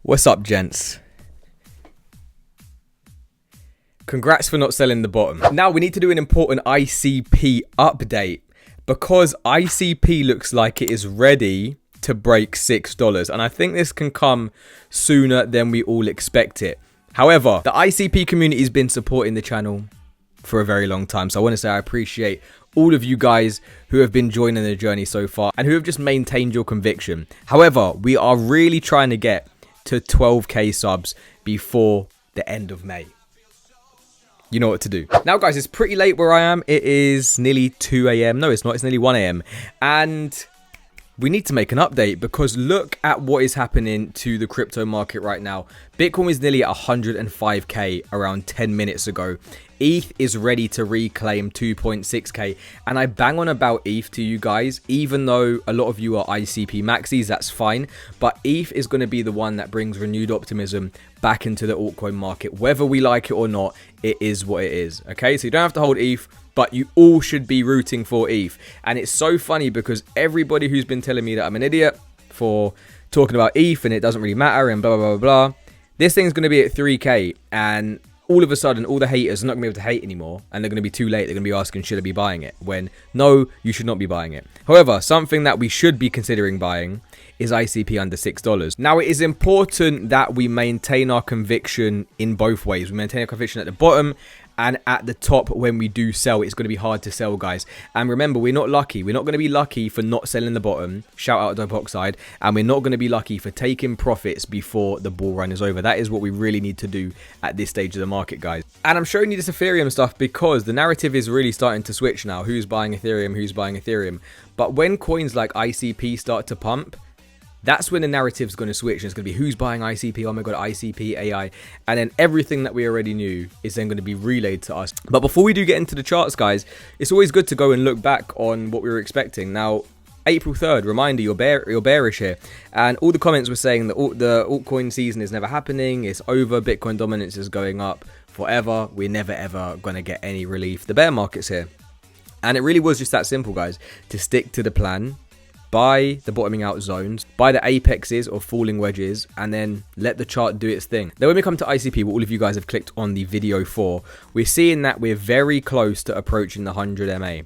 What's up, gents? Congrats for not selling the bottom. Now we need to do an important ICP update because ICP looks like it is ready to break $6, and I think this can come sooner than we all expect it. However, the ICP community has been supporting the channel for a very long time, so I want to say I appreciate all of you guys who have been joining the journey so far and who have just maintained your conviction. However, we are really trying to get to 12k subs before the end of May. You know what to do. Now, guys, it's pretty late where I am. It is nearly 2 a.m. No, it's not. It's nearly 1 a.m. And we need to make an update because look at what is happening to the crypto market right now. Bitcoin is nearly at 105k around 10 minutes ago. ETH is ready to reclaim 2.6k, and I bang on about ETH to you guys, even though a lot of you are ICP maxis, that's fine, but ETH is going to be the one that brings renewed optimism back into the altcoin market. Whether we like it or not, it is what it is, okay? So you don't have to hold ETH, but you all should be rooting for ETH. And it's so funny because everybody who's been telling me that I'm an idiot for talking about ETH and it doesn't really matter and blah, blah, blah, blah, this thing's going to be at 3k, and all of a sudden, all the haters are not going to be able to hate anymore, and they're going to be too late. They're going to be asking, should I be buying it? When, no, you should not be buying it. However, something that we should be considering buying is ICP under $6. Now, it is important that we maintain our conviction in both ways. We maintain our conviction at the bottom and at the top. When we do sell, it's going to be hard to sell, guys. And remember, we're not lucky. We're not going to be lucky for not selling the bottom. Shout out Dope Oxide. And we're not going to be lucky for taking profits before the bull run is over. That is what we really need to do at this stage of the market, guys. And I'm showing you this Ethereum stuff because the narrative is really starting to switch now. Who's buying Ethereum? Who's buying Ethereum? But when coins like ICP start to pump, that's when the narrative's going to switch, and it's going to be who's buying ICP, oh my god, ICP, AI, and then everything that we already knew is then going to be relayed to us. But before we do get into the charts, guys, it's always good to go and look back on what we were expecting. Now, April 3rd, reminder, you're bearish here, and all the comments were saying that the altcoin season is never happening, it's over, Bitcoin dominance is going up forever, we're never ever going to get any relief, the bear market's here. And it really was just that simple, guys, to stick to the plan, buy the bottoming out zones, buy the apexes or falling wedges, and then let the chart do its thing. Then when we come to ICP, what all of you guys have clicked on the video for, we're seeing that we're very close to approaching the 100 MA.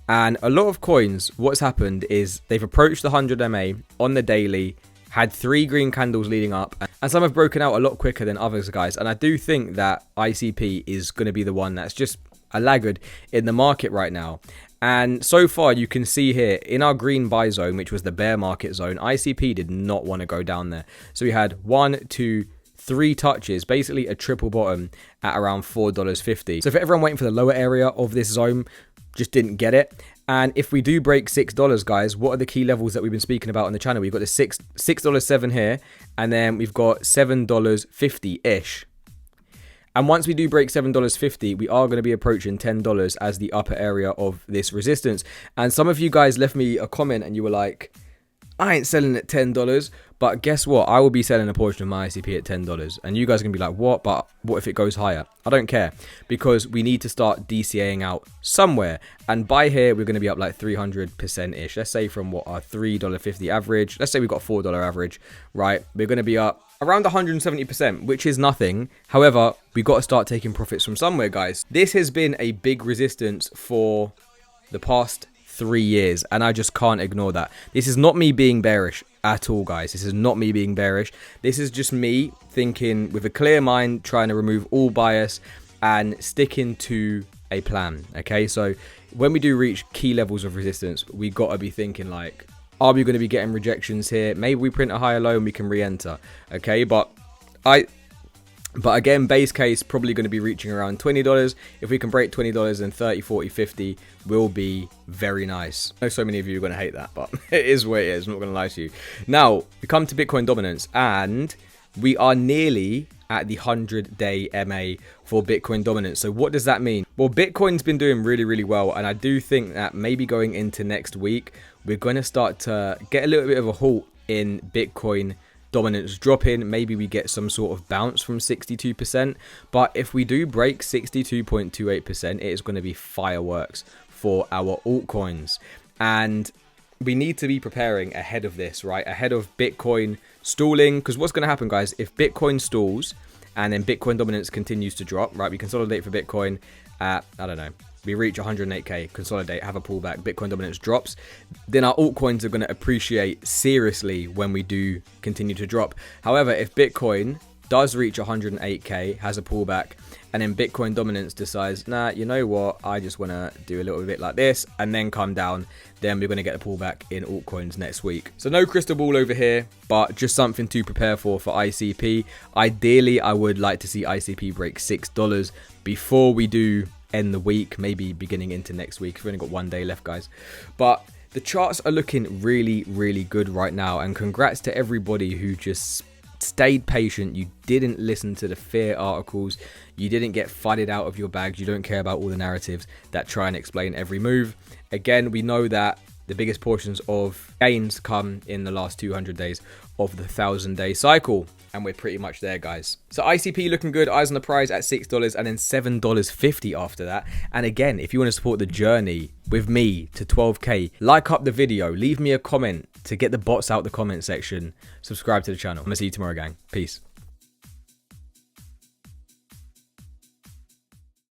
And a lot of coins, what's happened is they've approached the 100 MA on the daily, had 3 green candles leading up, and some have broken out a lot quicker than others, guys. And I do think that ICP is going to be the one that's just a laggard in the market right now. And so far, you can see here in our green buy zone, which was the bear market zone, ICP did not want to go down there. So we had 1, 2, 3 touches, basically a triple bottom at around $4.50. So for everyone waiting for the lower area of this zone, just didn't get it. And if we do break $6, guys, what are the key levels that we've been speaking about on the channel? We've got the $6.07 here, and then we've got $7.50-ish. And once we do break $7.50, we are going to be approaching $10 as the upper area of this resistance. And some of you guys left me a comment and you were like, I ain't selling at $10. But guess what? I will be selling a portion of my ICP at $10. And you guys are going to be like, what? But what if it goes higher? I don't care, because we need to start DCAing out somewhere. And by here, we're going to be up like 300%-ish. Let's say from what, our $3.50 average. Let's say we've got $4 average, right? We're going to be up around 170%, which is nothing. However, we've got to start taking profits from somewhere, guys. This has been a big resistance for the past 3 years, and I just can't ignore that. This is not me being bearish at all, guys. This is not me being bearish. This is just me thinking with a clear mind, trying to remove all bias and sticking to a plan, okay? So when we do reach key levels of resistance, we got to be thinking like, are we going to be getting rejections here? Maybe we print a higher low and we can re-enter, okay? But again, base case, probably going to be reaching around $20. If we can break $20, then 30, 40, 50 will be very nice. I know so many of you are going to hate that, but it is what it is. I'm not going to lie to you. Now, we come to Bitcoin dominance, and we are nearly at the 100-day MA for Bitcoin dominance. So what does that mean? Well, Bitcoin's been doing really, really well, and I do think that maybe going into next week, we're going to start to get a little bit of a halt in Bitcoin dominance dropping. Maybe we get some sort of bounce from 62%, but if we do break 62.28%, it is going to be fireworks for our altcoins. And we need to be preparing ahead of this, right? Ahead of Bitcoin stalling. Because what's going to happen, guys, if Bitcoin stalls and then Bitcoin dominance continues to drop, right? We consolidate for Bitcoin at, I don't know, we reach 108k, consolidate, have a pullback, Bitcoin dominance drops, then our altcoins are going to appreciate seriously when we do continue to drop. However, if Bitcoin does reach 108k, has a pullback, and then Bitcoin dominance decides, nah, you know what, I just want to do a little bit like this and then come down, then we're going to get a pullback in altcoins next week. So no crystal ball over here, but just something to prepare for ICP. Ideally, I would like to see ICP break $6 before we do end the week, maybe beginning into next week. We've only got 1 day left, guys. But the charts are looking really, really good right now. And congrats to everybody who just stayed patient. You didn't listen to the fear articles. You didn't get fighted out of your bags. You don't care about all the narratives that try and explain every move. Again, we know that the biggest portions of gains come in the last 200 days of the 1,000-day cycle. And we're pretty much there, guys. So ICP looking good, eyes on the prize at $6 and then $7.50 after that. And again, if you want to support the journey with me to 12k, like up the video, leave me a comment to get the bots out the comment section, subscribe to the channel. I'm gonna see you tomorrow, gang. Peace.